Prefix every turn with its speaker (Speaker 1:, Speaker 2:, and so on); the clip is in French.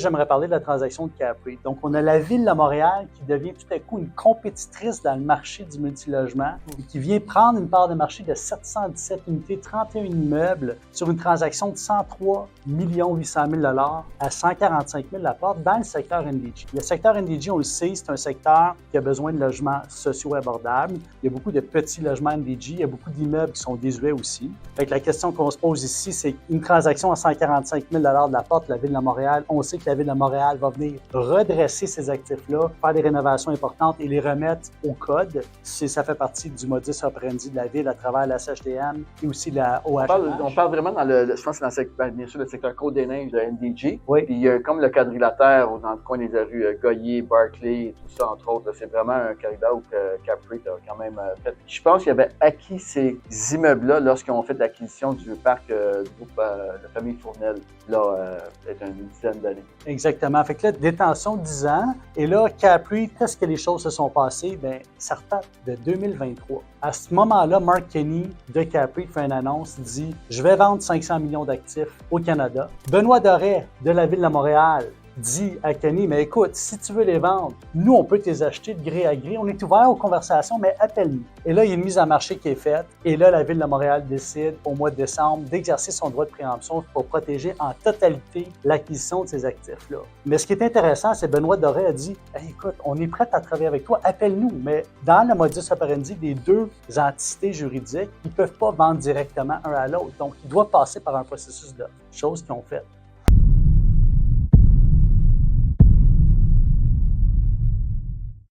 Speaker 1: j'aimerais parler de la transaction de Capri. Donc, on a la Ville de Montréal qui devient tout à coup une compétitrice dans le marché du multilogement et qui vient prendre une part de marché de 717 unités, 31 immeubles sur une transaction de 103 800 000 à 145 000 la porte dans le secteur NDG. Le secteur NDG, on le sait, c'est un secteur qui a besoin de logements sociaux abordables. Il y a beaucoup de petits logements NDG, il y a beaucoup d'immeubles qui sont désuets aussi. Fait que la question qu'on se pose ici, c'est une transaction à 145 000 de la porte de la Ville de Montréal. On sait que la Ville de Montréal va venir redresser ces actifs-là, faire des rénovations importantes et les remettre au code. Ça fait partie du modus operandi de la Ville à travers la CHTM et aussi la OHMH.
Speaker 2: On parle vraiment je pense que c'est bien sûr le secteur Côte-des-Neiges de NDG.
Speaker 1: Oui.
Speaker 2: Puis il y a comme le quadrilatère dans le coin des rues Goyer, Barclay, tout ça entre autres. C'est vraiment un corridor où Capri a quand même fait. Je pense qu'ils avaient acquis ces immeubles-là lorsqu'ils ont fait l'acquisition du parc du groupe de famille Fournel. Là, peut-être une dizaine d'années.
Speaker 1: Exactement. Fait que là, détention 10 ans. Et là, Capri, qu'est-ce que les choses se sont passées? Bien, ça retarde de 2023. À ce moment-là, Mark Kenney de Capri fait une annonce, dit « Je vais vendre 500 millions d'actifs au Canada. » Benoît Doré de la Ville de Montréal dit à Kenney, mais écoute, si tu veux les vendre, nous, on peut te les acheter de gré à gré. On est ouvert aux conversations, mais appelle-nous. Et là, il y a une mise en marché qui est faite. Et là, la Ville de Montréal décide, au mois de décembre, d'exercer son droit de préemption pour protéger en totalité l'acquisition de ces actifs-là. Mais ce qui est intéressant, c'est Benoît Doré a dit, hey, écoute, on est prêt à travailler avec toi, appelle-nous. Mais dans le modus operandi des deux entités juridiques, ils ne peuvent pas vendre directement un à l'autre. Donc, ils doivent passer par un processus de choses qu'ils ont fait.